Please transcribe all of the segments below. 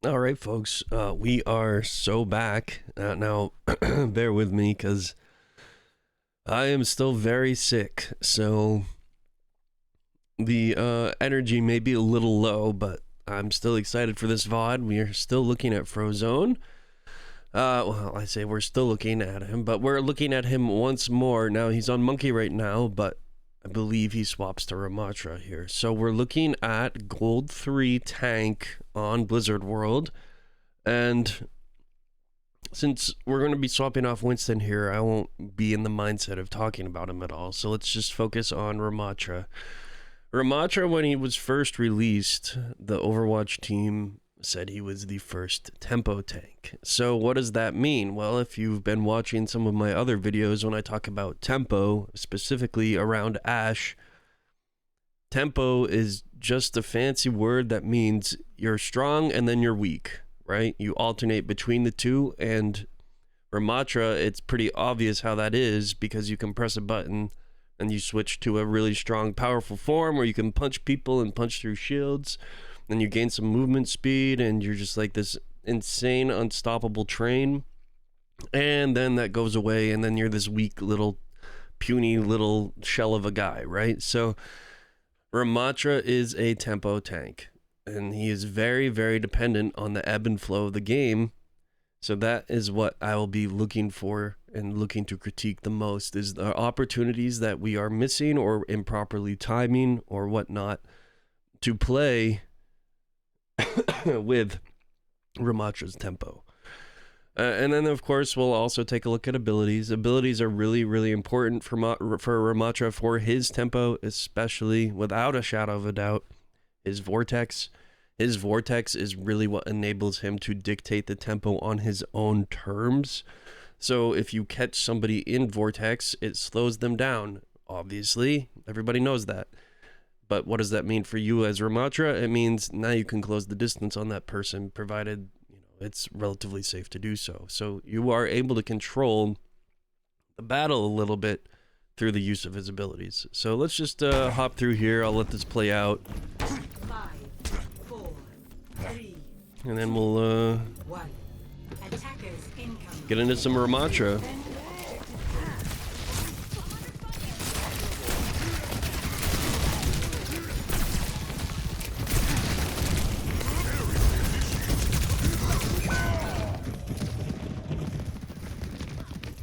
All right, folks, we are so back. Now, bear with me because I am still very sick. So the energy may be a little low, but I'm still excited for this VOD. We are still looking at Frozone. Well, I say we're still looking at him, but we're looking at him once more. Now, he's on Monkey right now, but I believe he swaps to Ramattra here. So we're looking at Gold 3 tank on Blizzard World. And since we're going to be swapping off Winston here, I won't be in the mindset of talking about him at all. So let's just focus on Ramattra. Ramattra, when he was first released, the Overwatch team said he was the first tempo tank. So what does that mean? Well, if you've been watching some of my other videos when I talk about tempo, specifically around Ashe, tempo is just a fancy word that means you're strong and then you're weak. Right? You alternate between the two, and Ramattra, it's pretty obvious how that is because you can press a button and you switch to a really strong, powerful form where you can punch people and punch through shields, and you gain some movement speed, and you're just like this insane, unstoppable train. And then that goes away, and then you're this weak little, puny little shell of a guy, right? So Ramattra is a tempo tank. And he is very, very dependent on the ebb and flow of the game. So that is what I will be looking for and looking to critique the most, is the opportunities that we are missing or improperly timing or whatnot to play with Ramattra's tempo. And then, of course, we'll also take a look at abilities. Abilities are really, really important for Ramattra for his tempo, especially without a shadow of a doubt. His vortex is really what enables him to dictate the tempo on his own terms. So if you catch somebody in vortex, it slows them down. Obviously, everybody knows that. But what does that mean for you as Ramattra? It means now you can close the distance on that person, provided it's relatively safe to do so. So you are able to control the battle a little bit through the use of his abilities. So let's just hop through here. I'll let this play out. 5, 4, 3, and then we'll 1. Attackers incoming. get into some Ramattra.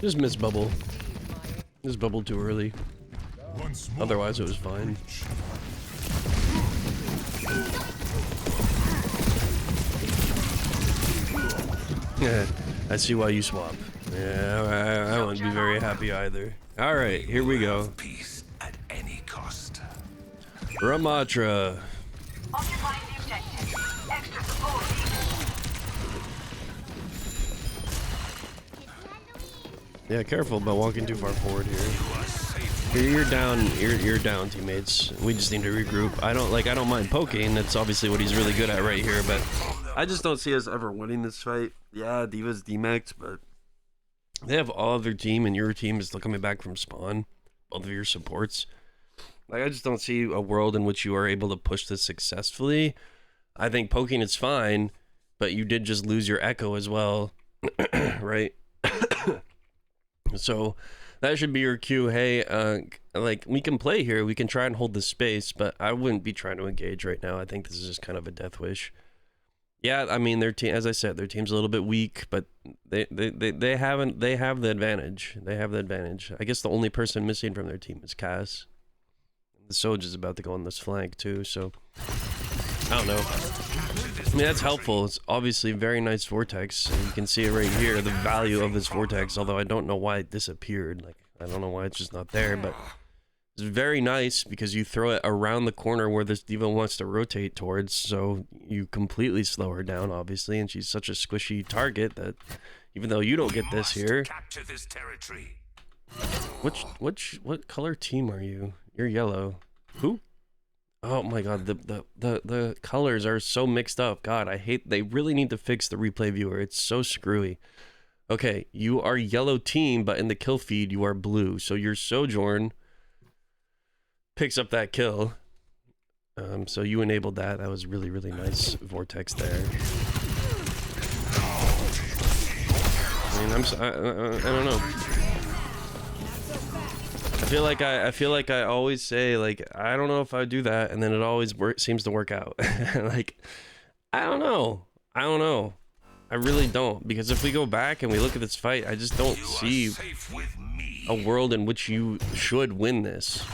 Just missed bubble. Just bubbled too early. Otherwise it was fine. Yeah, I see why you swap. Yeah, I wouldn't be very happy either. Alright, here we go. Peace at any cost. Ramattra. Occupying the objective. Extra support needed. Yeah, careful about walking too far forward here. You're down. You're down, teammates. We just need to regroup. I don't mind poking. That's obviously what he's really good at right here. But I just don't see us ever winning this fight. Yeah, Diva's DMAX, but they have all of their team, and your team is still coming back from spawn. Both of your supports. Like, I just don't see a world in which you are able to push this successfully. I think poking is fine, but you did just lose your echo as well, right? So that should be your cue. Hey, like, we can play here. We can try and hold the space, but I wouldn't be trying to engage right now. I think this is just kind of a death wish. Yeah, I mean, their team, as I said, their team's a little bit weak, but they have the advantage. They have the advantage. I guess the only person missing from their team is Cass. The Soj is about to go on this flank too, so I don't know. I mean, that's helpful. It's obviously very nice vortex, and you can see it right here, the value of this vortex, although I don't know why it disappeared. Like, I don't know why it's just not there, but it's very nice because you throw it around the corner where this diva wants to rotate towards, so you completely slow her down, obviously, and she's such a squishy target that even though you don't get this here. Capture this territory. What color team are you? You're yellow. Who? Oh my god, the colors are so mixed up. God, I hate, they really need to fix the replay viewer. It's so screwy. Okay, you are yellow team, but in the kill feed you are blue. So your Sojourn picks up that kill. So you enabled that. That was really, really nice vortex there. I mean, I don't know. I feel like I always say, like, I don't know if I do that, and then it always seems to work out. Like, I don't know. I don't know. I really don't, because if we go back and we look at this fight, I just don't see a world in which you should win this.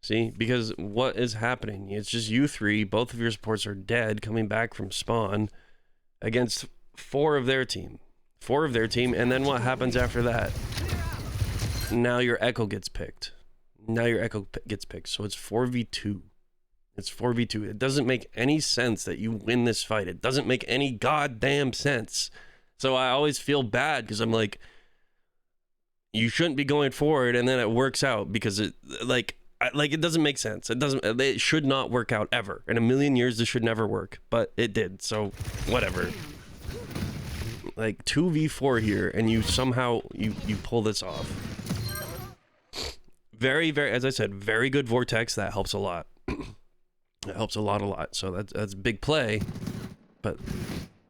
See, because what is happening? It's just you three, both of your supports are dead, coming back from spawn against 4 of their team. 4 of their team, and then what happens after that? Now your Echo gets picked. Now your Echo gets picked, so it's 4v2. It's 4v2. It doesn't make any sense that you win this fight. It doesn't make any goddamn sense. So I always feel bad because I'm like, you shouldn't be going forward, and then it works out because it it doesn't make sense. It should not work out ever. In a million years, this should never work, but it did. So whatever. Like 2v4 here, and you somehow you pull this off. Very, very, as I said, very good Vortex. That helps a lot. It helps a lot. So that's big play. But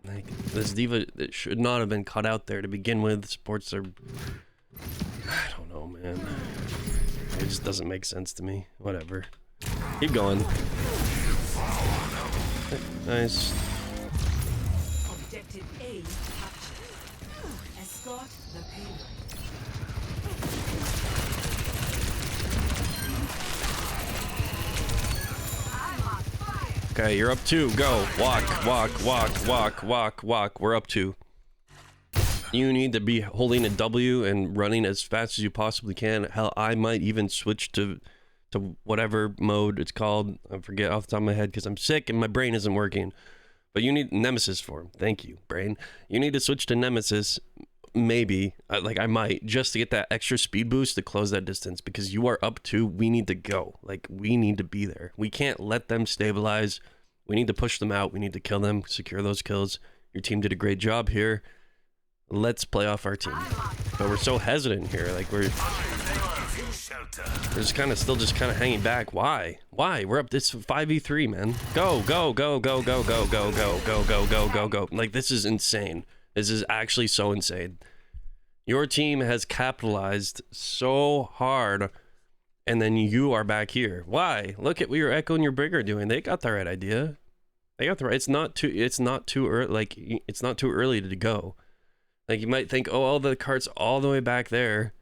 like this diva, it should not have been cut out there to begin with. Sports are, I don't know, man. It just doesn't make sense to me. Whatever. Keep going. Nice. Objective A captured. Escort the payload. Okay, you're up 2. Go. Walk. We're up 2. You need to be holding a W and running as fast as you possibly can. Hell, I might even switch to whatever mode it's called. I forget off the top of my head because I'm sick and my brain isn't working. But you need Nemesis for him. Thank you, brain. You need to switch to Nemesis, maybe. I might, just to get that extra speed boost to close that distance, because you are up 2. We need to go. Like, we need to be there. We can't let them stabilize. We need to push them out. We need to kill them, secure those kills. Your team did a great job here. Let's play off our team. But we're so hesitant here. Like, we're just kind of still just kind of hanging back. Why? We're up this 5v3, man. Go. Like, this is insane. This is actually so insane. Your team has capitalized so hard, and then you are back here. Why? Look at what your Echo and your Brig are doing. They got the right idea. They got the right. It's not too early. Like, it's not too early to go. Like, you might think, oh, all the carts all the way back there,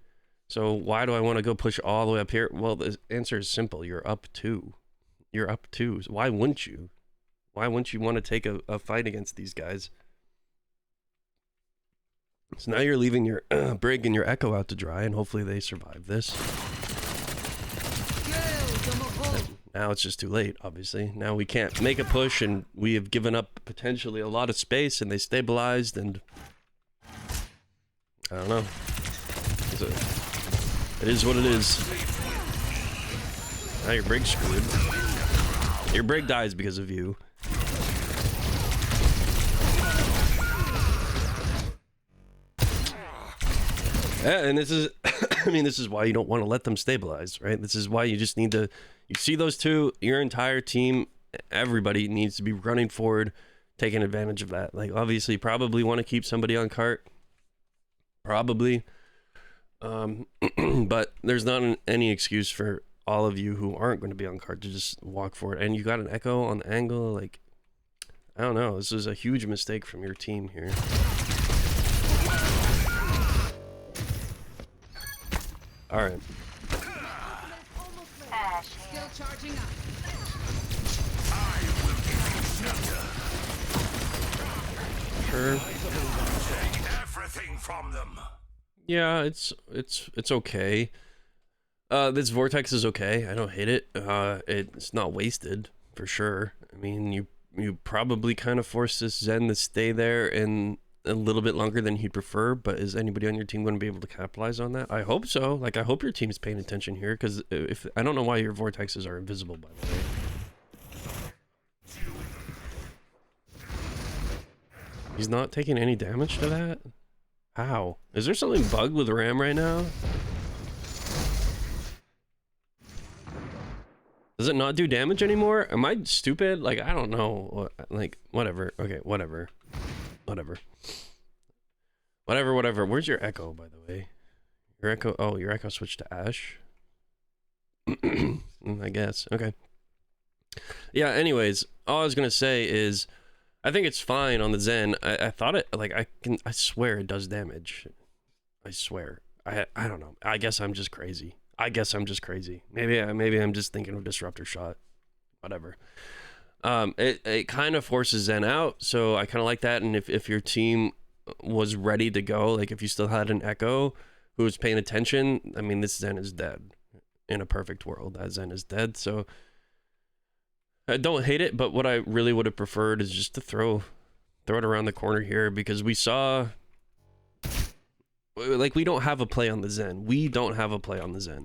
so why do I want to go push all the way up here? Well, the answer is simple. You're up 2. You're up 2. So why wouldn't you? Why wouldn't you want to take a fight against these guys? So now you're leaving your Brig and your Echo out to dry, and hopefully they survive this. Now it's just too late, obviously. Now we can't make a push, and we have given up potentially a lot of space, and they stabilized, and I don't know. It is what it is. Now your Brig's screwed. Your Brig dies because of you. Yeah, and this is, I mean, this is why you don't want to let them stabilize, right? This is why you just need to, you see those 2, your entire team, everybody needs to be running forward, taking advantage of that. Like, obviously, you probably want to keep somebody on cart. Probably. But there's not any excuse for all of you who aren't going to be on cart to just walk forward. And you got an Echo on the angle. Like, I don't know. This is a huge mistake from your team here. All right. Still charging up. Sure. Everything from them. Yeah, it's okay. This Vortex is okay. I don't hate it. It's not wasted for sure. I mean, you probably kind of forced this Zen to stay there and a little bit longer than he'd prefer, but is anybody on your team going to be able to capitalize on that? I hope so. Like, I hope your team's paying attention here, because if I don't know why your vortexes are invisible, by the way. He's not taking any damage to that? How? Is there something bugged with RAM right now? Does it not do damage anymore? Am I stupid? Like, I don't know. Like, whatever. Okay, whatever. Whatever. Whatever. Where's your echo, by the way? Your echo. Oh, your echo switched to Ash. I guess. Okay. Yeah, anyways, all I was gonna say is I think it's fine on the Zen. I thought it, like, I swear it does damage. I swear. I don't know. I guess I'm just crazy. Maybe I'm just thinking of Disruptor Shot. Whatever. It kind of forces Zen out, so I kind of like that. And if your team was ready to go, like if you still had an Echo who was paying attention, I mean, this Zen is dead. In a perfect world, that Zen is dead. So I don't hate it, but what I really would have preferred is just to throw it around the corner here, because we saw, like, we don't have a play on the Zen.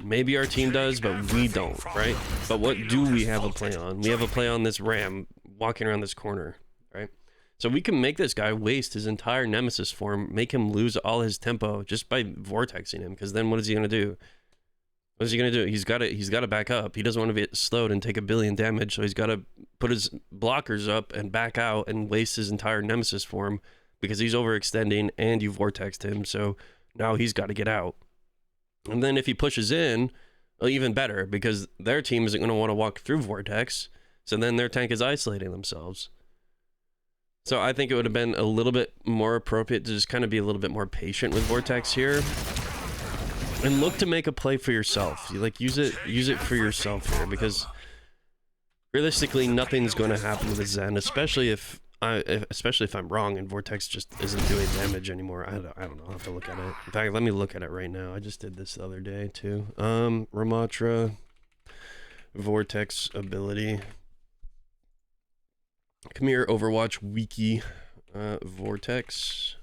Maybe our team does, but we don't, right? But what do we have a play on? We have a play on this Ram walking around this corner, right? So we can make this guy waste his entire Nemesis form, make him lose all his tempo just by vortexing him, because then what is he going to do? What is he going to do? He's got to back up. He doesn't want to get slowed and take 1 billion damage, so he's got to put his blockers up and back out and waste his entire Nemesis form because he's overextending and you vortexed him, so now he's got to get out. And then if he pushes in, well, even better, because their team isn't going to want to walk through Vortex, so then their tank is isolating themselves. So I think it would have been a little bit more appropriate to just kind of be a little bit more patient with Vortex here. And look to make a play for yourself. You like use it for yourself here, because realistically nothing's going to happen to the Zen, especially if I'm wrong and Vortex just isn't doing damage anymore. I don't know. I'll have to look at it. In fact, let me look at it right now. I just did this the other day too. Ramattra Vortex ability. Come here, Overwatch Wiki. Vortex.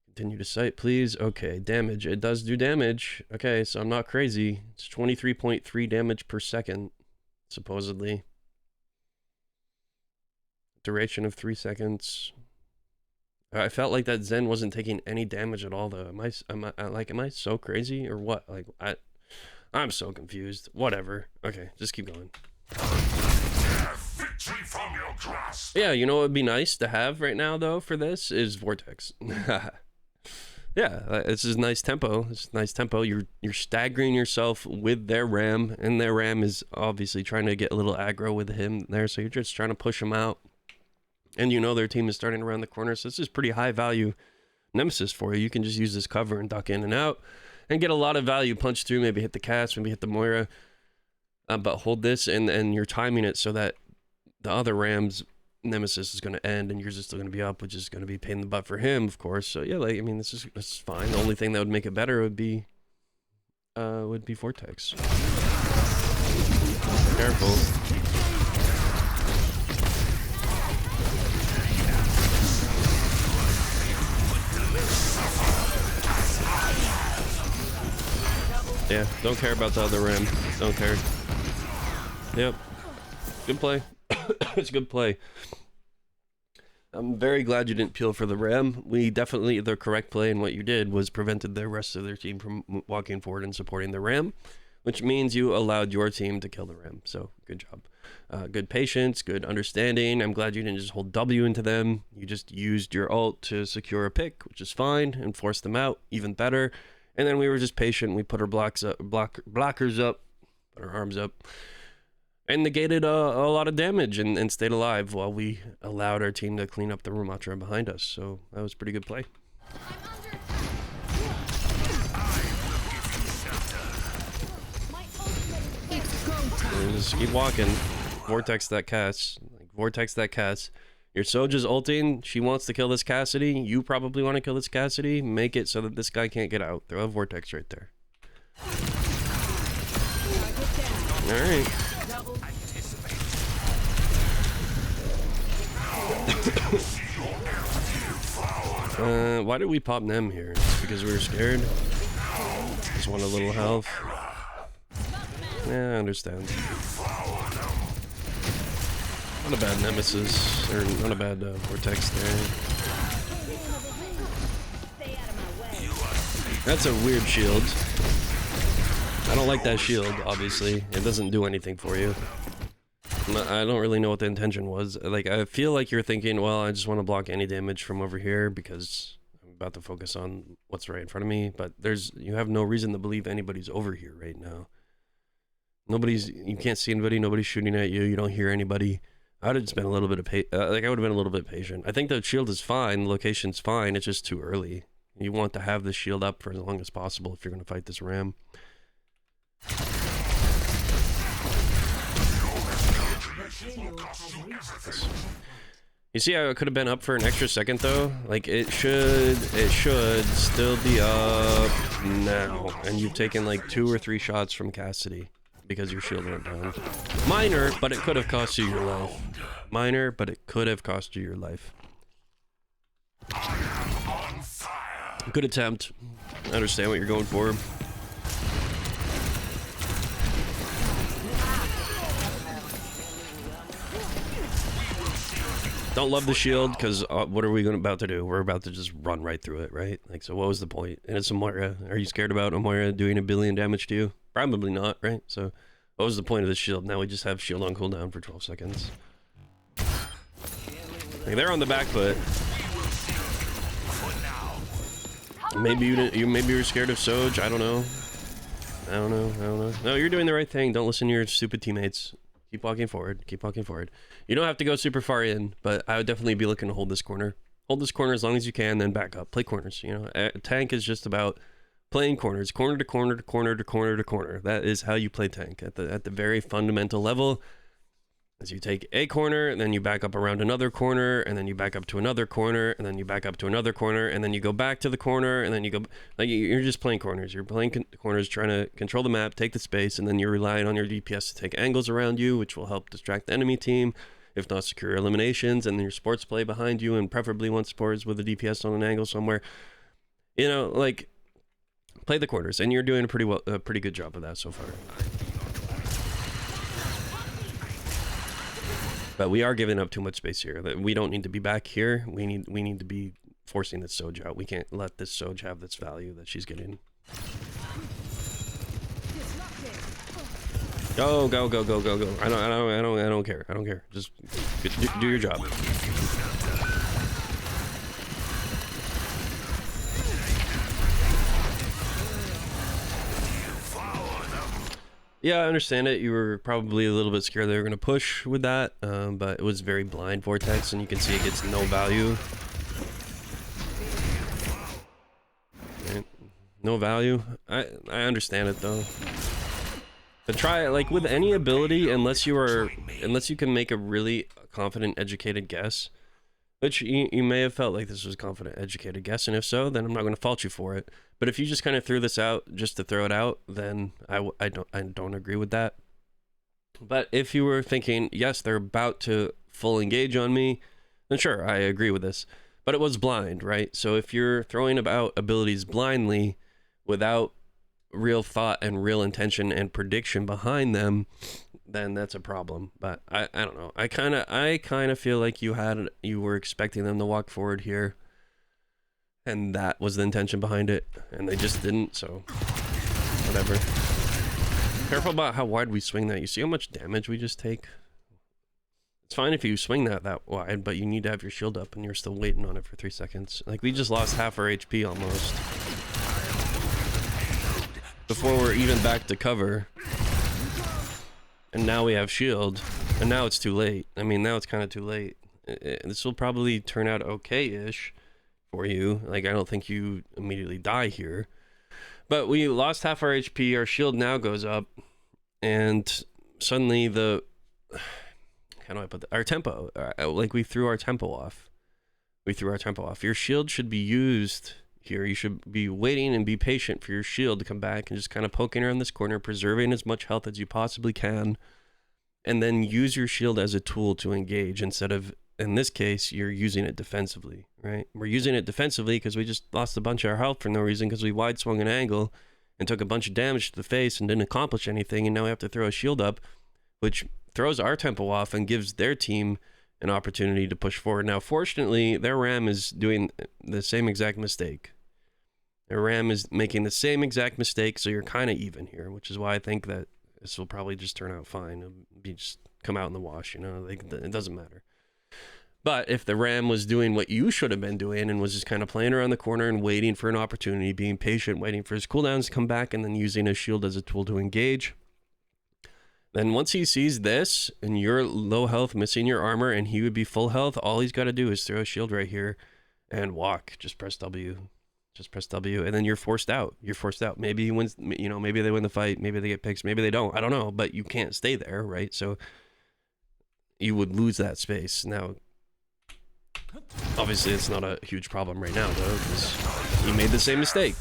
Continue to site, please. Okay, damage. It does do damage. Okay, so I'm not crazy. It's 23.3 damage per second, supposedly. Duration of 3 seconds. I felt like that Zen wasn't taking any damage at all, though. Am I so crazy or what? Like, I'm so confused. Whatever. Okay, just keep going. Victory from your grasp. Yeah, you know what would be nice to have right now, though, for this is Vortex. Yeah, this is nice tempo. It's nice tempo. You're staggering yourself with their Ram, and their Ram is obviously trying to get a little aggro with him there, so you're just trying to push him out. And you know their team is starting around the corner, so this is pretty high value Nemesis for you. You can just use this cover and duck in and out and get a lot of value, punch through, maybe hit the cast, maybe hit the Moira. But hold this, and you're timing it so that the other Ram's Nemesis is going to end and yours is still going to be up, which is going to be a pain in the butt for him, of course. So yeah, like, I mean, this is fine. The only thing that would make it better would be Vortex. Careful. Yeah, don't care about the other Ram. Don't care. Yep. Good play. It's a good play. I'm very glad you didn't peel for the Ram. The correct play in what you did was prevented the rest of their team from walking forward and supporting the Ram, which means you allowed your team to kill the Ram. So good job. Good patience, good understanding. I'm glad you didn't just hold W into them. You just used your ult to secure a pick, which is fine, and force them out, even better. And then we were just patient. We put our blockers up, put our arms up, and negated a lot of damage and stayed alive while we allowed our team to clean up the Ramattra behind us. So that was pretty good play. Just keep walking. Vortex that cast. Vortex that cast. Your Soja's ulting. She wants to kill this Cassidy. You probably want to kill this Cassidy. Make it so that this guy can't get out. Throw a Vortex right there. Alright. Why did we pop Nem here? Just because we were scared? Just want a little health. Yeah, I understand. Not a bad Nemesis, or not a bad Vortex there. That's a weird shield. I don't like that shield, obviously. It doesn't do anything for you. I don't really know what the intention was. Like, I feel like you're thinking, well, I just want to block any damage from over here because I'm about to focus on what's right in front of me. But you have no reason to believe anybody's over here right now. You can't see anybody. Nobody's shooting at you. You don't hear anybody. I would have just been a little bit of I would have been a little bit patient. I think the shield is fine. The location's fine. It's just too early. You want to have the shield up for as long as possible if you're going to fight this ram. You see how it could have been up for an extra second though? Like it should still be up now. And you've taken like 2 or 3 shots from Cassidy because your shield went down. Minor, but it could have cost you your life. Minor, but it could have cost you your life. Good attempt. I understand what you're going for. Don't love the shield because what are we about to do? We're about to just run right through it, right? Like, so what was the point? And it's a Moira. Are you scared about a Moira doing 1 billion damage to you? Probably not, right? So what was the point of the shield? Now we just have shield on cooldown for 12 seconds. Like, they're on the back foot. Maybe you were scared of Soj. I don't know. No, you're doing the right thing. Don't listen to your stupid teammates. Keep walking forward. Keep walking forward. You don't have to go super far in, but I would definitely be looking to hold this corner. Hold this corner as long as you can, then back up. Play corners. You know, tank is just about playing corners, corner to corner to corner to corner to corner. That is how you play tank at the very fundamental level. As you take a corner, and then you back up around another corner, and then you back up to another corner, and then you back up to another corner, and then you go back to the corner, and then you go... Like, you're just playing corners. You're playing corners, trying to control the map, take the space, and then you're relying on your DPS to take angles around you, which will help distract the enemy team, if not secure eliminations, and then your sports play behind you, and preferably one sports with a DPS on an angle somewhere. You know, like, play the corners, and you're doing a pretty good job of that so far. But we are giving up too much space here. We don't need to be back here. We need to be forcing this Soj out. We can't let this Soj have this value that she's getting. Go. I don't care. I don't care. Just do your job. Yeah, I understand it. You were probably a little bit scared they were going to push with that, but it was very blind vortex, and you can see it gets no value. Right. No value. I understand it though. But try it like with any ability, unless you can make a really confident, educated guess, which you may have felt like this was a confident, educated guess, and if so, then I'm not going to fault you for it. But if you just kind of threw this out just to throw it out, then I don't agree with that. But if you were thinking, yes, they're about to full engage on me, then sure, I agree with this. But it was blind, right? So if you're throwing about abilities blindly without real thought and real intention and prediction behind them, then that's a problem. But I don't know. I kind of feel like you were expecting them to walk forward here, and that was the intention behind it, and they just didn't. So whatever. Careful about how wide we swing that. You see how much damage we just take? It's fine if you swing that wide, but you need to have your shield up, and you're still waiting on it for 3 seconds. Like, we just lost half our HP almost before we're even back to cover. And now we have shield, and now it's too late. I mean, now it's kind of too late. This will probably turn out okay-ish for you. Like, I don't think you immediately die here. But we lost half our HP, our shield now goes up, and suddenly how do I put that? Our tempo, like we threw our tempo off. Your shield should be used here. You should be waiting and be patient for your shield to come back and just kind of poking around this corner, preserving as much health as you possibly can, and then use your shield as a tool to engage instead of, in this case, you're using it defensively, right? We're using it defensively because we just lost a bunch of our health for no reason because we wide swung an angle and took a bunch of damage to the face and didn't accomplish anything, and now we have to throw a shield up, which throws our tempo off and gives their team an opportunity to push forward. Now, fortunately, their Ram is doing the same exact mistake. Their Ram is making the same exact mistake, so you're kind of even here, which is why I think that this will probably just turn out fine. It'll be just come out in the wash, you know, it doesn't matter. But if the Ram was doing what you should have been doing and was just kind of playing around the corner and waiting for an opportunity, being patient, waiting for his cooldowns to come back, and then using his shield as a tool to engage, then once he sees this and you're low health, missing your armor, and he would be full health, all he's got to do is throw a shield right here and walk. Just press W. Just press W, and then you're forced out. You're forced out. Maybe he wins, you know, maybe they win the fight, maybe they get picks, maybe they don't. I don't know, but you can't stay there, right? So you would lose that space. Now, obviously, it's not a huge problem right now, though, because he made the same mistake.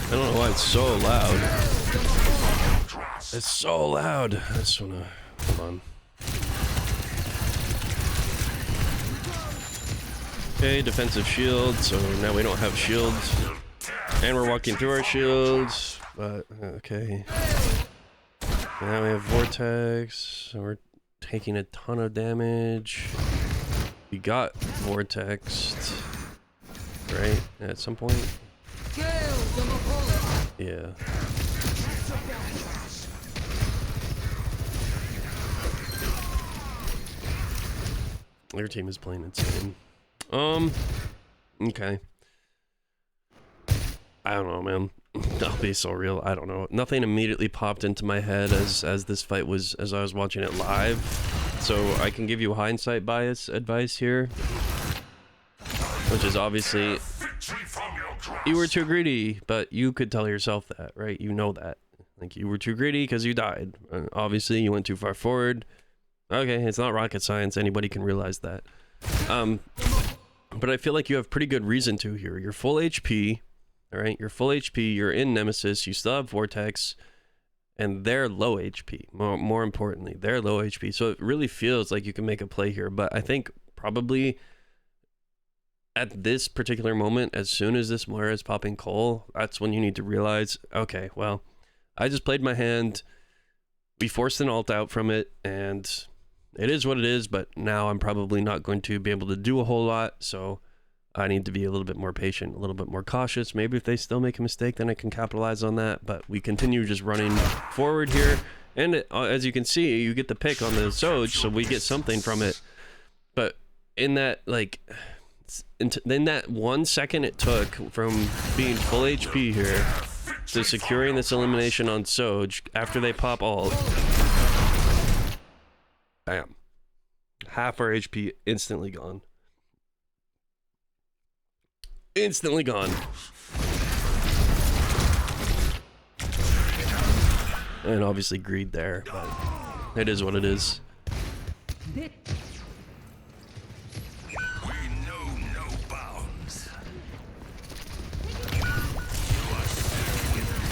I don't know why it's so loud. It's so loud. I just wanna, hold on. Okay, defensive shield. So now we don't have shields, and we're walking through our shields. But okay. Now we have vortex. So we're taking a ton of damage. We got vortexed, right? At some point. Yeah. Your team is playing insane. Okay. I don't know, man. I'll be so real. I don't know. Nothing immediately popped into my head as this fight was, as I was watching it live. So I can give you hindsight bias advice here, which is obviously you were too greedy, but you could tell yourself that, right? You know that. Like, you were too greedy because you died. Obviously, you went too far forward. Okay, it's not rocket science. Anybody can realize that. But I feel like you have pretty good reason to here. You're full HP, all right? You're full HP. You're in Nemesis. You still have Vortex, and they're low HP. More importantly, they're low HP. So it really feels like you can make a play here. But I think probably at this particular moment, as soon as this Moira is popping coal, that's when you need to realize, okay, well, I just played my hand. We forced an ult out from it, and it is what it is, but now I'm probably not going to be able to do a whole lot, so I need to be a little bit more patient, a little bit more cautious. Maybe if they still make a mistake, then I can capitalize on that, but we continue just running forward here, and as you can see, you get the pick on the Soj, so we get something from it, but in that, like, in that 1 second it took from being full HP here to securing this elimination on Soj after they pop ult. Bam. Half our HP instantly gone. Instantly gone. And obviously greed there, but it is what it is.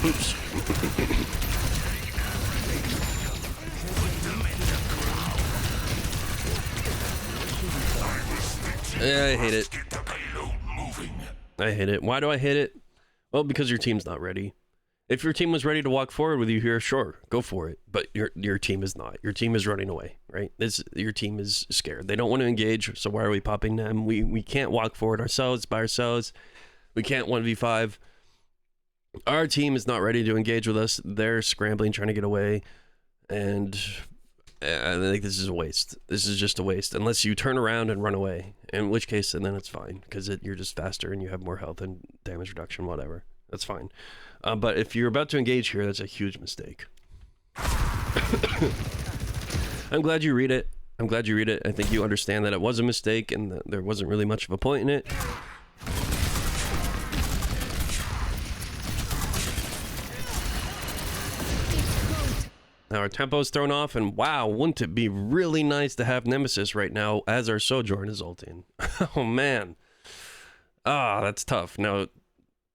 Oops. Yeah, I hate it. I hate it. Why do I hate it? Well, because your team's not ready. If your team was ready to walk forward with you here, sure, go for it. But your team is not. Your team is running away, right? Your team is scared. They don't want to engage, so why are we popping them? We can't walk forward ourselves by ourselves. We can't 1v5. Our team is not ready to engage with us. They're scrambling, trying to get away. And I think this is a waste. This is just a waste. Unless you turn around and run away. In which case, and then it's fine. Because you're just faster and you have more health and damage reduction, whatever. That's fine. But if you're about to engage here, that's a huge mistake. I'm glad you read it. I'm glad you read it. I think you understand that it was a mistake and that there wasn't really much of a point in it. Now our tempo's thrown off, and wow, wouldn't it be really nice to have Nemesis right now as our Sojourn is ulting? Oh man. Ah, that's tough. Now,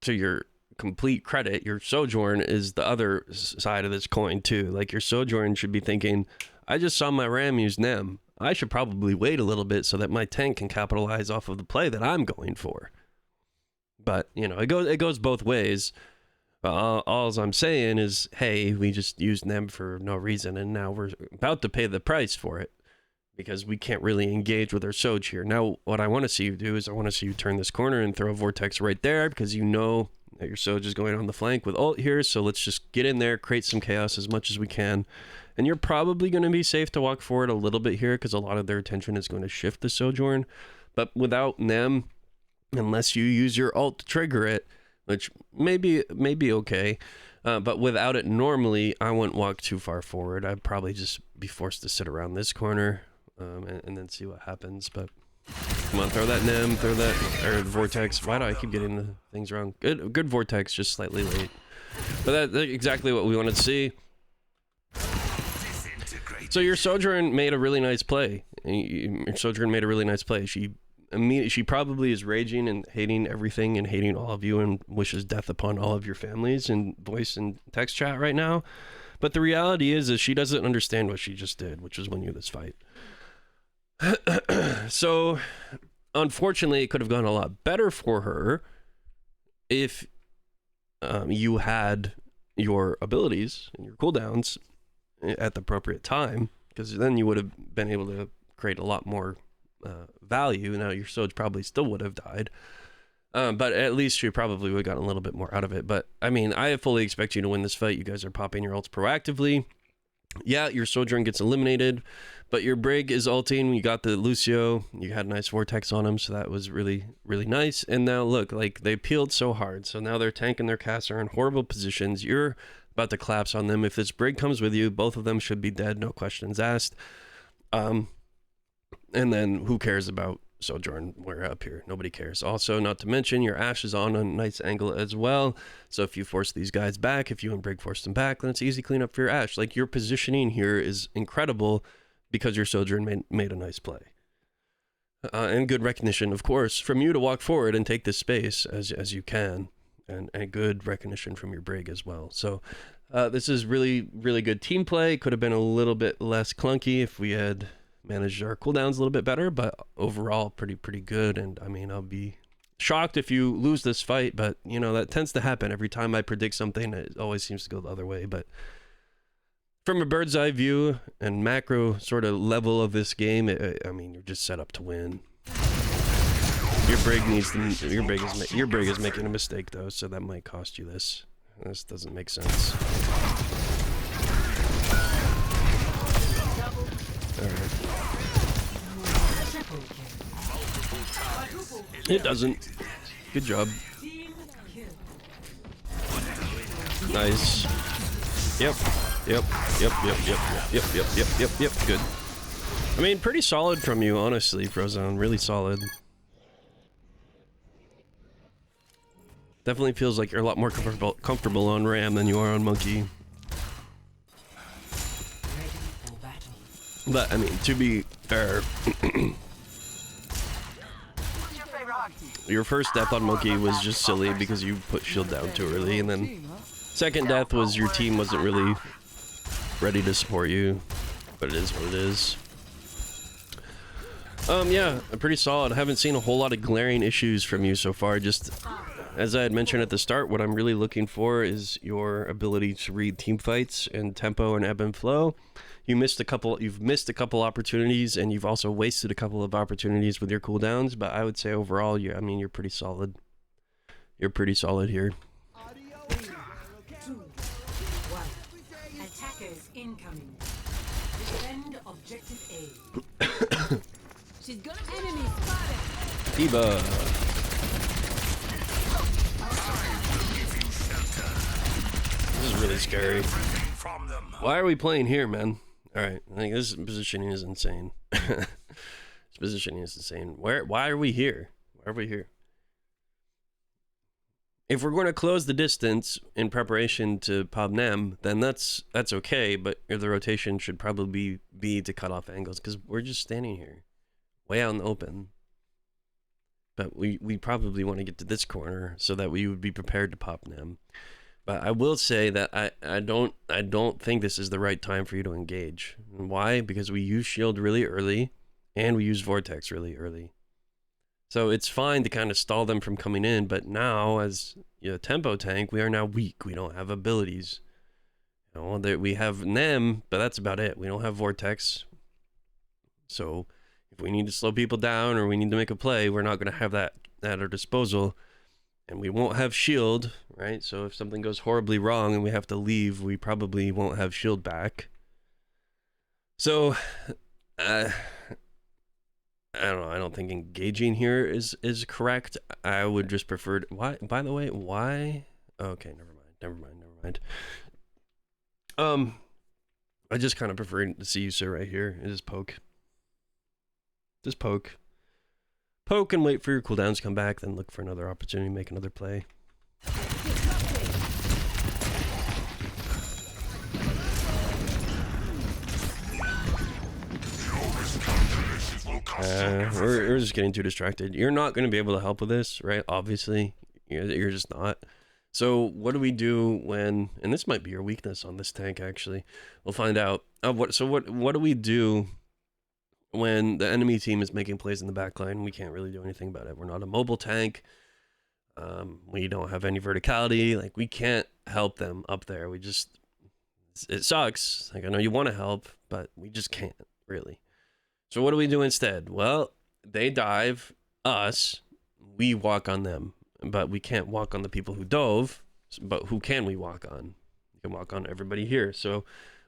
to your complete credit, your Sojourn is the other side of this coin too. Like, your Sojourn should be thinking, I just saw my Ram use Nem. I should probably wait a little bit so that my tank can capitalize off of the play that I'm going for. But, you know, it goes both ways. All I'm saying is, hey, we just used them for no reason, and now we're about to pay the price for it because we can't really engage with our Soj here. Now, what I want to see you do is I want to see you turn this corner and throw a Vortex right there because you know that your Soj is going on the flank with ult here, so let's just get in there, create some chaos as much as we can. And you're probably going to be safe to walk forward a little bit here because a lot of their attention is going to shift to Sojourn. But without them, unless you use your ult to trigger it, which may be okay, but without it normally, I wouldn't walk too far forward. I'd probably just be forced to sit around this corner and then see what happens. But come on, throw that Nem, throw that or Vortex. Why do I keep getting the things wrong? Good Vortex, just slightly late. But that's exactly what we wanted to see. So your Sojourn made a really nice play. She probably is raging and hating everything and hating all of you and wishes death upon all of your families in voice and text chat right now. But the reality is she doesn't understand what she just did, which was win you this fight. So, unfortunately, it could have gone a lot better for her if you had your abilities and your cooldowns at the appropriate time, because then you would have been able to create a lot more value. Now your Soj probably still would have died, but at least you probably would have gotten a little bit more out of it. But I mean, I fully expect you to win this fight. You guys are popping your ults proactively. Yeah, your Sojourn gets eliminated, but your Brig is ulting. You got the Lucio. You had a nice Vortex on him, so that was really, really nice. And now look, like they peeled so hard, so now their tank and their cast are in horrible positions. You're about to collapse on them. If this Brig comes with you, both of them should be dead, no questions asked. And then who cares about Sojourn? We're up here. Nobody cares. Also, not to mention, your Ashe is on a nice angle as well. So if you force these guys back, if you and Brig force them back, then it's easy cleanup for your Ashe. Like, your positioning here is incredible because your Sojourn made a nice play. And good recognition, of course, from you to walk forward and take this space as you can. And good recognition from your Brig as well. So this is really, really good team play. Could have been a little bit less clunky if we had managed our cooldowns a little bit better, but overall pretty good. And I mean, I'll be shocked if you lose this fight, but you know, that tends to happen every time I predict something. It always seems to go the other way. But from a bird's eye view and macro sort of level of this game, I mean, you're just set up to win. Your Brig is making a mistake though, so that might cost you this. This doesn't make sense. Alright. It doesn't. Good job. Nice. Yep. Good. I mean, pretty solid from you, honestly, Frozone. Really solid. Definitely feels like you're a lot more comfortable on Ram than you are on Monkey. But, I mean, to be fair, your first death on Monkey was just silly because you put shield down too early, and then second death was your team wasn't really ready to support you, but it is what it is. Yeah, pretty solid. I haven't seen a whole lot of glaring issues from you so far. Just as I had mentioned at the start, what I'm really looking for is your ability to read team fights and tempo and ebb and flow. You've missed a couple opportunities, and you've also wasted a couple of opportunities with your cooldowns, but I would say overall, you're pretty solid. You're pretty solid here. 2, 1. Attackers incoming. Defend objective A. She's gonna enemy spotted. Eva. This is really scary. Why are we playing here, man? Alright, I think this positioning is insane. This positioning is insane. Why are we here? Why are we here? If we're going to close the distance in preparation to pop Nem, then that's okay, but the rotation should probably be to cut off angles, because we're just standing here, way out in the open. But we probably want to get to this corner so that we would be prepared to pop Nem. But I will say that I don't think this is the right time for you to engage. And why? Because we use shield really early, and we use vortex really early. So it's fine to kind of stall them from coming in, but now as tempo tank, we are now weak. We don't have abilities. We have Nem, but that's about it. We don't have Vortex. So if we need to slow people down or we need to make a play, we're not going to have that at our disposal. And we won't have shield, right? So if something goes horribly wrong and we have to leave, we probably won't have shield back. So, I don't know. I don't think engaging here is correct. I would just prefer... Why? By the way, why? Okay, never mind. I just kind of prefer to see you sit right here and just poke. Just poke. Poke and wait for your cooldowns to come back, then look for another opportunity, make another play. We're just getting too distracted. You're not going to be able to help with this, right? Obviously, you're just not. So what do we do when, and this might be your weakness on this tank, actually. We'll find out. What do we do when the enemy team is making plays in the back line? We can't really do anything about it. We're not a mobile tank. We don't have any verticality. Like, we can't help them up there. It sucks. Like, I know you want to help, but we just can't, really. So what do we do instead? Well, they dive us. We walk on them. But we can't walk on the people who dove. But who can we walk on? We can walk on everybody here. So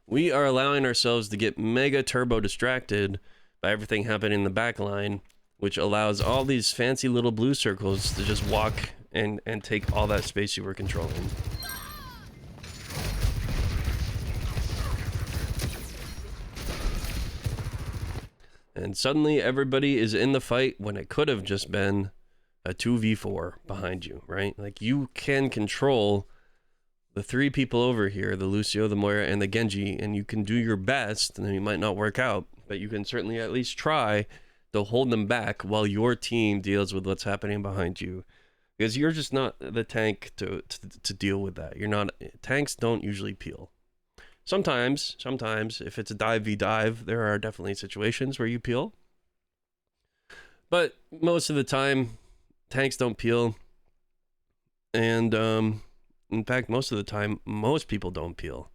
we are allowing ourselves to get mega turbo distracted by everything happening in the back line, which allows all these fancy little blue circles to just walk and take all that space you were controlling. And suddenly everybody is in the fight when it could have just been a 2v4 behind you, right? Like, you can control the three people over here, the Lucio, the Moira, and the Genji, and you can do your best, and it might not work out, but you can certainly at least try to hold them back while your team deals with what's happening behind you. Because you're just not the tank to deal with that. Tanks don't usually peel. Sometimes, if it's a dive v dive, there are definitely situations where you peel. But most of the time, tanks don't peel. And in fact, most of the time, most people don't peel,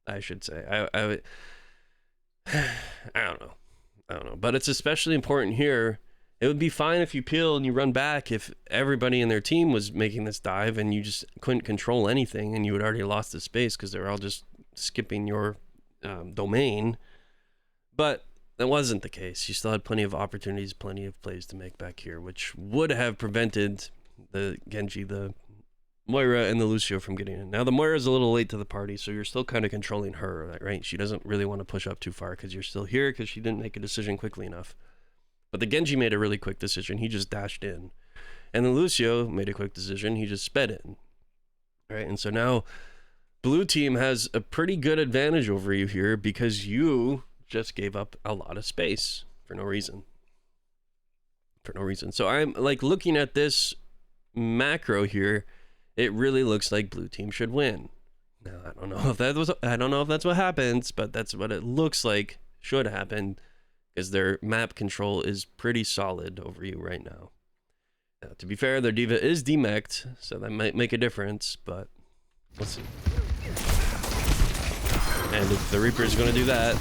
I should say. I don't know. But it's especially important here. It would be fine if you peel and you run back if everybody in their team was making this dive and you just couldn't control anything and you had already lost the space because they're all just skipping your domain. But that wasn't the case. You still had plenty of opportunities, plenty of plays to make back here, which would have prevented the Genji, the Moira, and the Lucio from getting in. Now, the Moira's a little late to the party, so you're still kind of controlling her, right? She doesn't really want to push up too far because you're still here because she didn't make a decision quickly enough. But the Genji made a really quick decision. He just dashed in. And the Lucio made a quick decision. He just sped in. Right? And so now blue team has a pretty good advantage over you here because you just gave up a lot of space for no reason. So I'm like looking at this macro here. It really looks like blue team should win. Now, I don't know if that's what happens, but that's what it looks like should happen because their map control is pretty solid over you right now. Now, to be fair, their diva is demeched, so that might make a difference, but we'll see. And if the Reaper is going to do that,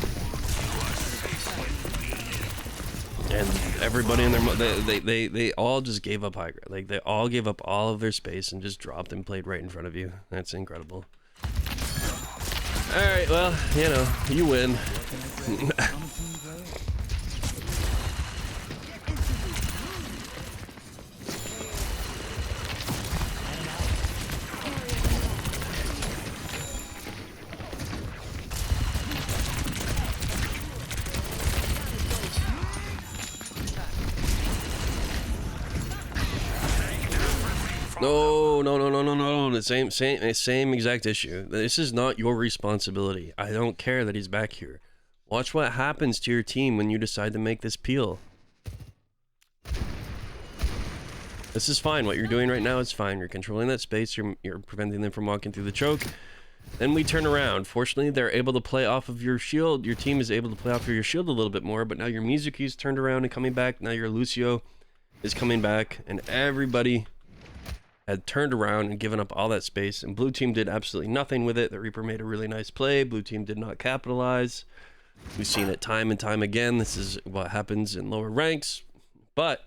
and everybody in their they all just gave up high ground. Like, they all gave up all of their space and just dropped and played right in front of you. That's incredible. All right, well, you win. No. The same exact issue. This is not your responsibility. I don't care that he's back here. Watch what happens to your team when you decide to make this peel. This is fine. What you're doing right now is fine. You're controlling that space. You're preventing them from walking through the choke. Then we turn around. Fortunately, they're able to play off of your shield. Your team is able to play off of your shield a little bit more, but now your Mizuki's turned around and coming back. Now your Lucio is coming back, and everybody had turned around and given up all that space, and blue team did absolutely nothing with it. The Reaper made a really nice play. Blue team did not capitalize. We've seen it time and time again. This is what happens in lower ranks, but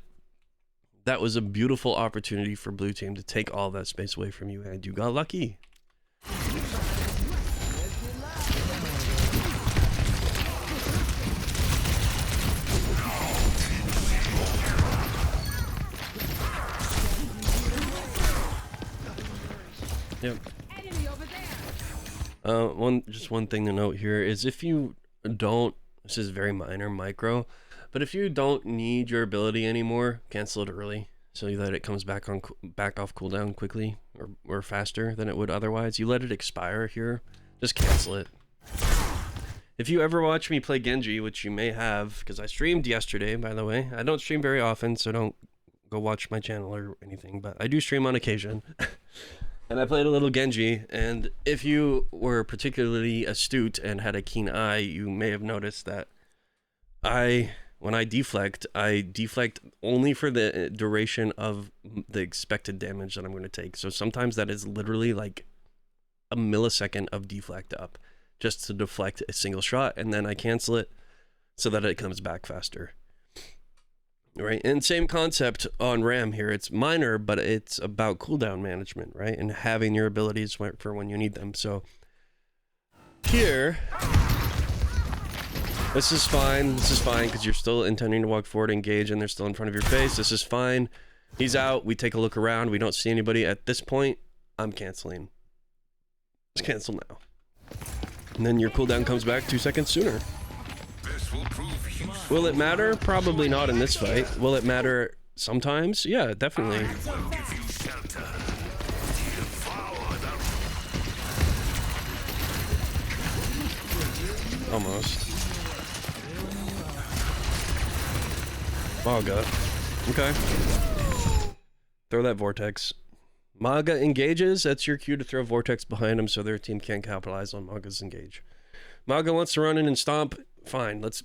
that was a beautiful opportunity for blue team to take all that space away from you, and you got lucky. Yep. One thing to note here is if you don't, this is very minor, micro, but if you don't need your ability anymore, cancel it early so that it comes back off cooldown quickly or faster than it would otherwise. You let it expire here, just cancel it. If you ever watch me play Genji, which you may have, because I streamed yesterday, by the way. I don't stream very often, so don't go watch my channel or anything, but I do stream on occasion. And I played a little Genji, and if you were particularly astute and had a keen eye, you may have noticed that when I deflect only for the duration of the expected damage that I'm going to take. So sometimes that is literally like a millisecond of deflect up, just to deflect a single shot, and then I cancel it so that it comes back faster. Right, and same concept on RAM here. It's minor, but it's about cooldown management, right? And having your abilities for when you need them. So here, this is fine. This is fine because you're still intending to walk forward, engage, and they're still in front of your face. This is fine. He's out. We take a look around. We don't see anybody at this point. I'm canceling. Just cancel now. And then your cooldown comes back 2 seconds sooner. Will it matter? Probably not in this fight. Will it matter sometimes? Yeah, definitely. Almost. Maga. Okay. Throw that vortex. Maga engages. That's your cue to throw vortex behind him so their team can't capitalize on Maga's engage. Maga wants to run in and stomp. Fine. Let's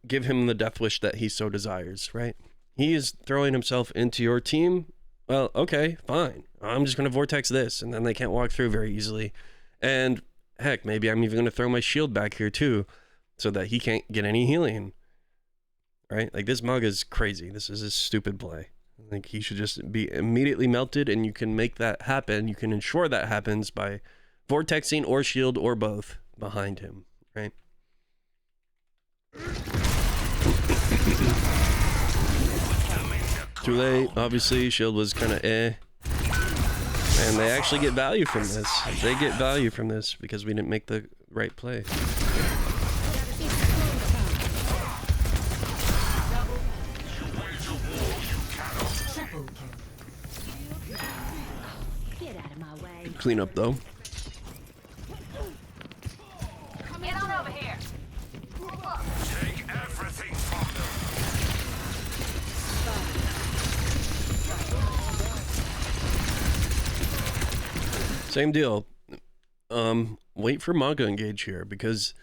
give him the death wish that he so desires, right? He is throwing himself into your team. Well, okay, fine. I'm just going to vortex this, and then they can't walk through very easily. And heck, maybe I'm even going to throw my shield back here too, so that he can't get any healing. Right? Like, this mug is crazy. This is a stupid play. Like, he should just be immediately melted, and you can make that happen. You can ensure that happens by vortexing or shield or both behind him, right? Too late. Obviously, shield was kind of eh. And they actually get value from this. They get value from this because we didn't make the right play. Clean up though. Get on over here. Take everything from them. Same deal. Wait for Maga engage here because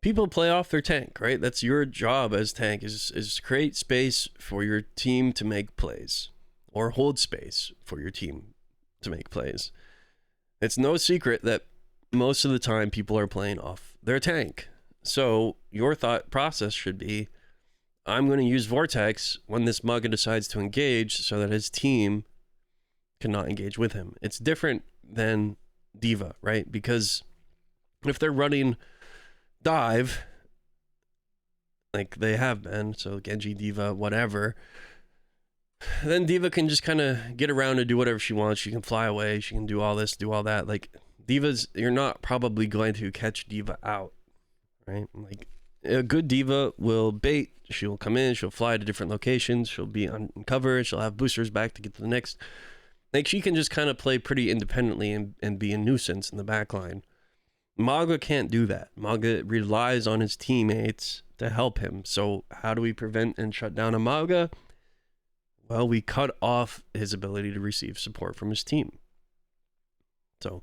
people play off their tank, right? That's your job as tank is create space for your team to make plays or hold space for your team to make plays. It's no secret that most of the time people are playing off their tank. So your thought process should be, I'm going to use Vortex when this Maga decides to engage so that his team cannot engage with him. It's different than Diva, right? Because if they're running dive, like they have been, so Genji, Diva, whatever, then Diva can just kind of get around and do whatever she wants. She can fly away. She can do all this, do all that. Like, Divas, you're not probably going to catch Diva out, right? Like, a good Diva will bait. She'll come in. She'll fly to different locations. She'll be on cover. She'll have boosters back to get to the next. Like, she can just kind of play pretty independently and be a nuisance in the back line. Maga can't do that. Maga relies on his teammates to help him. So how do we prevent and shut down a Maga? Well, we cut off his ability to receive support from his team. So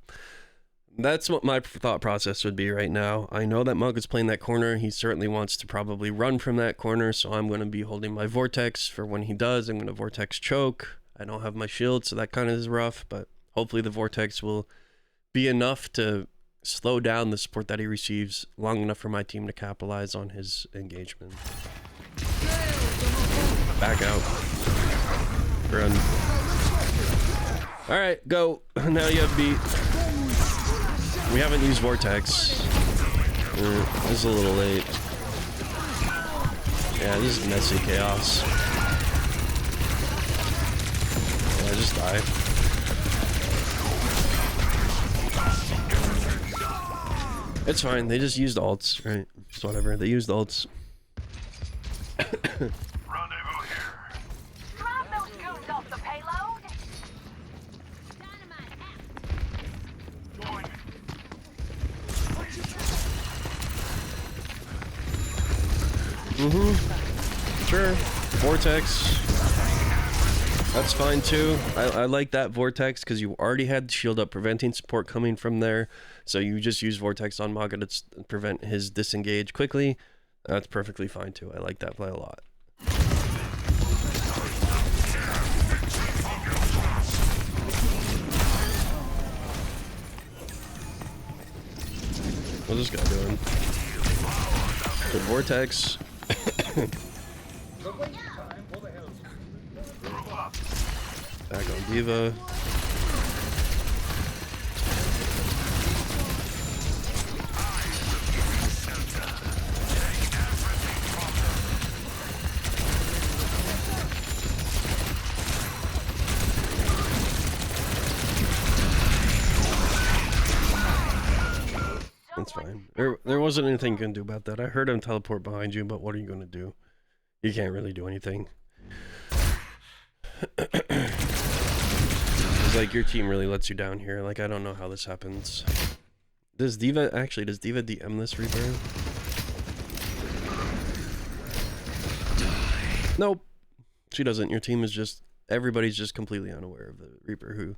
That's what my thought process would be right now. I know that Mug is playing that corner. He certainly wants to probably run from that corner, so I'm going to be holding my Vortex for when he does. I'm going to Vortex choke. I don't have my shield, so that kind of is rough, but hopefully the Vortex will be enough to slow down the support that he receives long enough for my team to capitalize on his engagement. Back out. Run. Alright, go. Now you have beat. We haven't used Vortex. This is a little late. Yeah, this is messy chaos. Yeah, just die. It's fine, they just used ults, right? Just whatever, they used ults. Rendezvous here. Grab those goons off the payload. Going. Sure. Vortex. That's fine too. I like that Vortex because you already had the shield up preventing support coming from there. So you just use Vortex on Maga to prevent his disengage quickly. That's perfectly fine too. I like that play a lot. What's this guy doing? Good Vortex. Back on Diva. That's fine. There wasn't anything you can do about that. I heard him teleport behind you, but what are you going to do? You can't really do anything. It's like your team really lets you down here. Like, I don't know how this happens. Does Diva DM this Reaper? Nope. She doesn't. Your team is just, everybody's just completely unaware of the Reaper who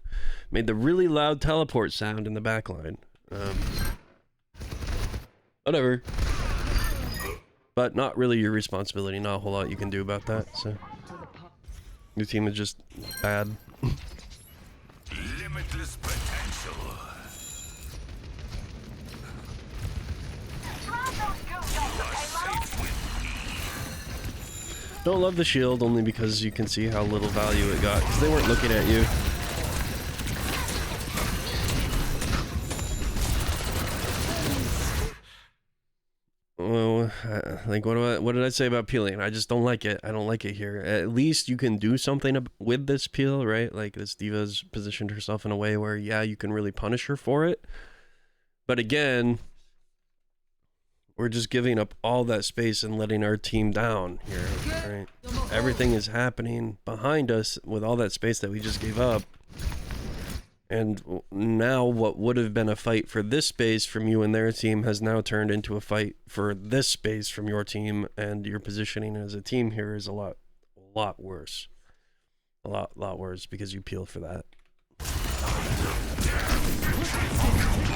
made the really loud teleport sound in the backline. Whatever. But not really your responsibility. Not a whole lot you can do about that, so. Your team is just bad. Limitless potential. Grab those goons off the payload. Safe with Don't love the shield only because you can see how little value it got. Because they weren't looking at you. Well, like what did I say about peeling? I just don't like it. I don't like it here. At least you can do something with this peel, right? Like this Diva's positioned herself in a way where, yeah, you can really punish her for it. But again, we're just giving up all that space and letting our team down here, right? Everything is happening behind us with all that space that we just gave up. And now what would have been a fight for this space from you and their team has now turned into a fight for this space from your team, and your positioning as a team here is a lot worse. A lot worse because you peel for that.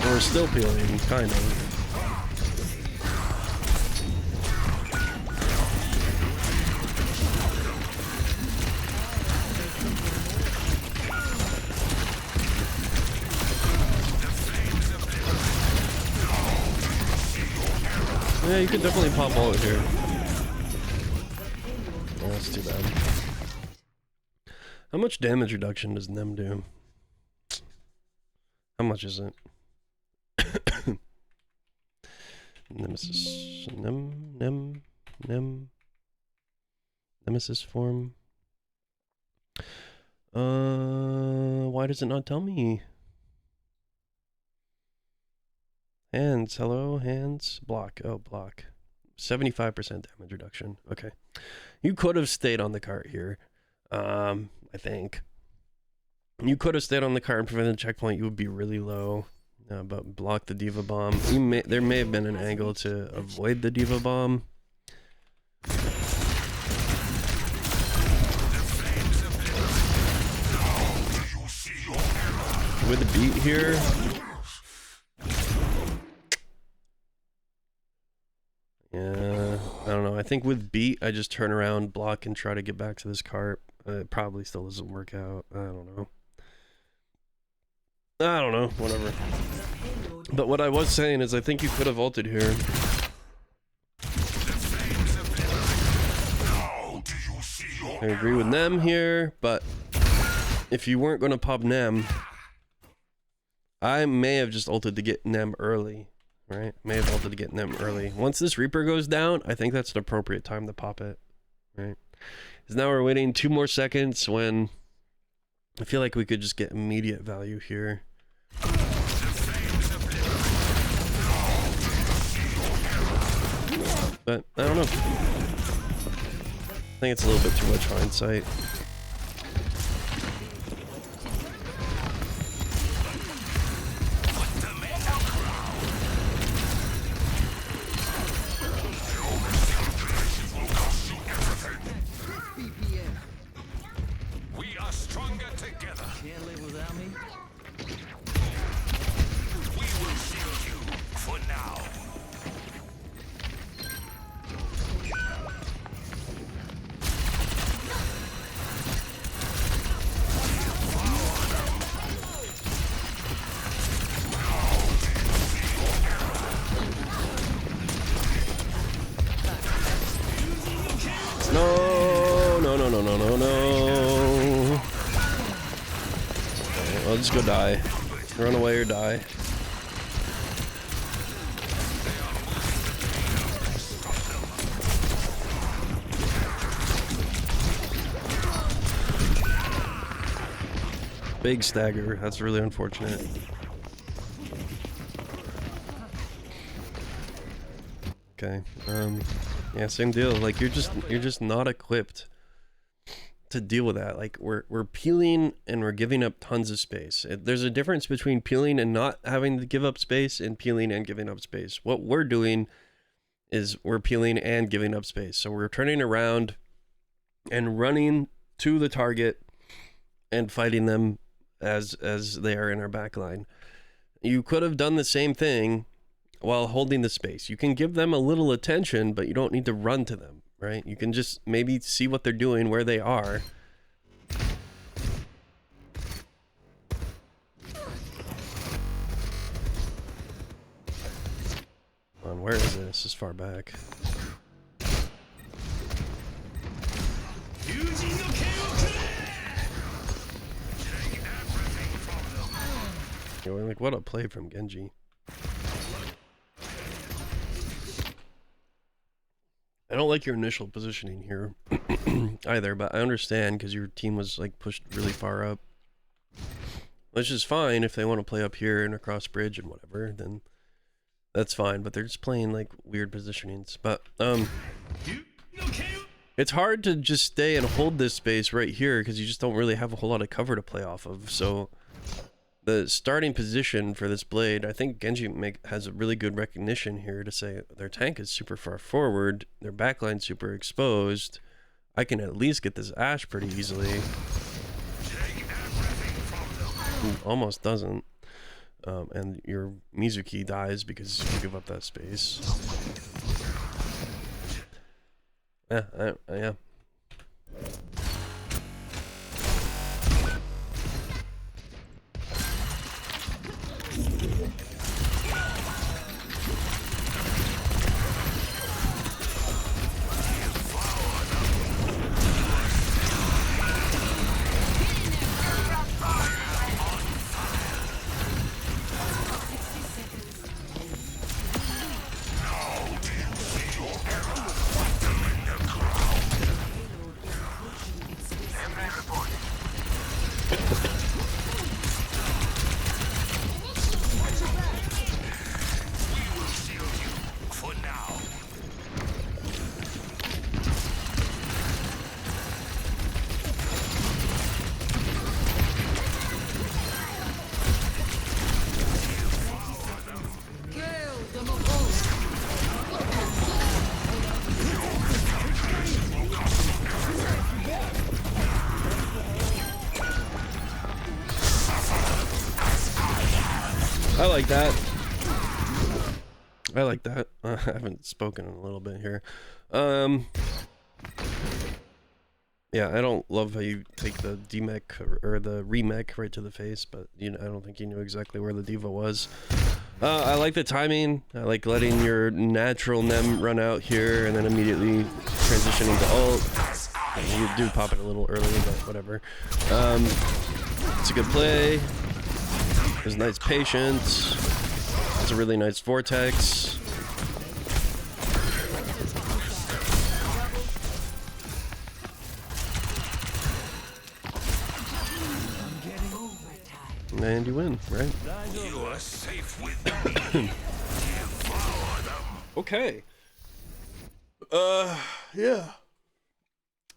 We're still peeling, kind of. Yeah, you could definitely pop ult here. Oh, that's too bad. How much damage reduction does Nem do? How much is it? Nemesis. Nemesis form. Why does it not tell me? Hands, hello, hands, block, oh, block. 75% damage reduction, okay. You could have stayed on the cart here, I think. You could have stayed on the cart and prevented the checkpoint, you would be really low. But block the Diva Bomb. There may have been an angle to avoid the Diva Bomb. With the beat here, think with beat, I just turn around, block, and try to get back to this cart. It probably still doesn't work out. I don't know. Whatever. But what I was saying is I think you could have ulted here. I agree with Nem here, but if you weren't going to pop Nem, I may have just ulted to get Nem early, right? May have ulted to get Nem early. Once this Reaper goes down, I think that's an appropriate time to pop it, right? Because now we're waiting 2 more seconds when I feel like we could just get immediate value here. But I don't know. I think it's a little bit too much hindsight. We are stronger together. Can't live without me. We will shield you for now. No. I'll just go die. Run away or die. Big stagger. That's really unfortunate. Okay. Yeah, same deal. Like you're just not equipped to deal with that. Like we're peeling and we're giving up tons of space. There's a difference between peeling and not having to give up space and peeling and giving up space. What we're doing is we're peeling and giving up space. So we're turning around and running to the target and fighting them as they are in our back line. You could have done the same thing while holding the space. You can give them a little attention, but you don't need to run to them, right? You can just maybe see what they're doing, where they are. Where is this? This is far back. Yo, like, what a play from Genji. I don't like your initial positioning here either, but I understand because your team was like pushed really far up. Which is fine if they want to play up here and across bridge and whatever, then that's fine, but they're just playing like weird positionings. But it's hard to just stay and hold this space right here because you just don't really have a whole lot of cover to play off of. So the starting position for this blade, I think Genji has a really good recognition here to say their tank is super far forward, their backline super exposed. I can at least get this Ashe pretty easily. Almost doesn't. And your Mizuki dies because you give up that space. Yeah. I like that. I haven't spoken in a little bit here. Yeah, I don't love how you take the demech or the remech right to the face, but you know, I don't think you knew exactly where the diva was. I like the timing. I like letting your natural nem run out here and then immediately transitioning to ult. You do pop it a little early, but whatever. It's a good play. There's nice patience. It's a really nice vortex. And you win, right? You are safe with me. Devour them. Okay. Yeah.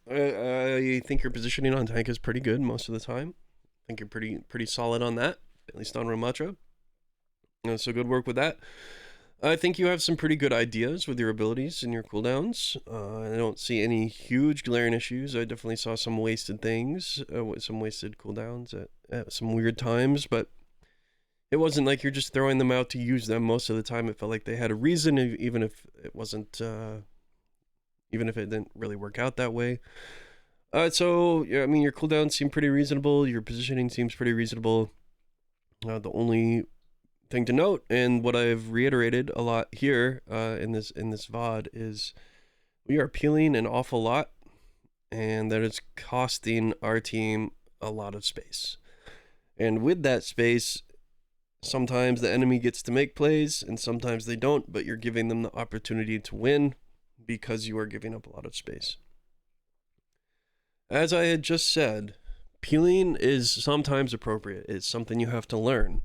I think your positioning on tank is pretty good most of the time. I think you're pretty solid on that, at least on Ramattra. So good work with that. I think you have some pretty good ideas with your abilities and your cooldowns. I don't see any huge glaring issues. I definitely saw some wasted things, some wasted cooldowns at some weird times, but it wasn't like you're just throwing them out to use them. Most of the time, it felt like they had a reason, even if it wasn't, even if it didn't really work out that way. So yeah, I mean, your cooldowns seem pretty reasonable. Your positioning seems pretty reasonable. The only thing to note, and what I've reiterated a lot here in this VOD, is we are peeling an awful lot, and that is costing our team a lot of space. And with that space, sometimes the enemy gets to make plays, and sometimes they don't, but you're giving them the opportunity to win because you are giving up a lot of space. As I had just said, peeling is sometimes appropriate. It's something you have to learn.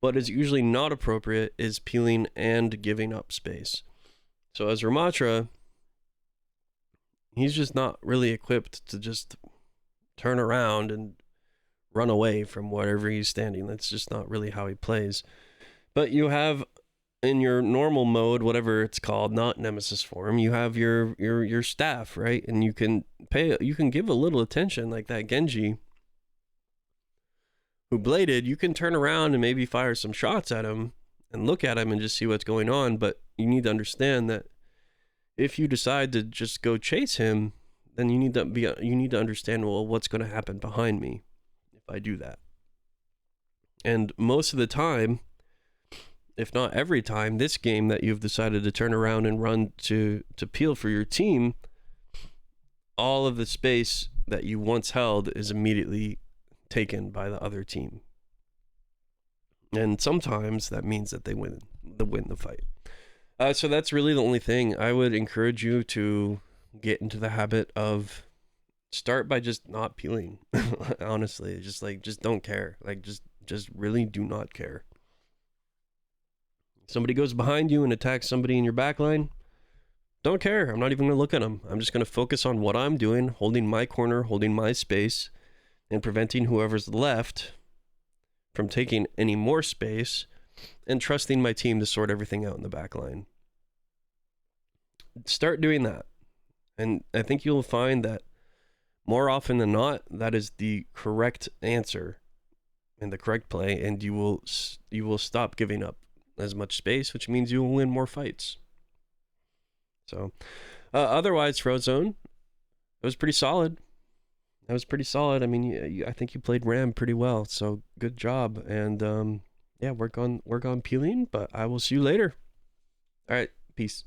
What is usually not appropriate is peeling and giving up space. So as Ramattra, he's just not really equipped to just turn around and run away from wherever he's standing. That's just not really how he plays. But you have, in your normal mode, whatever it's called, not Nemesis form, you have your staff, right? And you can give a little attention, like that Genji who bladed. You can turn around and maybe fire some shots at him and look at him and just see what's going on. But you need to understand that if you decide to just go chase him, then you need to understand, well, what's going to happen behind me if I do that. And most of the time, if not every time, this game that you've decided to turn around and run to peel for your team, all of the space that you once held is immediately taken by the other team. And sometimes that means that they win the fight. So that's really the only thing. I would encourage you to get into the habit of start by just not peeling. Honestly, just don't care. Like just really do not care. Somebody goes behind you and attacks somebody in your backline, don't care. I'm not even going to look at them. I'm just going to focus on what I'm doing, holding my corner, holding my space, and preventing whoever's left from taking any more space, and trusting my team to sort everything out in the backline. Start doing that. And I think you'll find that more often than not, that is the correct answer and the correct play, and you will stop giving up as much space, which means you will win more fights. So, otherwise, Frozone, it was pretty solid. That was pretty solid. I mean, I think you played Ram pretty well, so good job. And yeah, work on peeling. But I will see you later. All right, peace.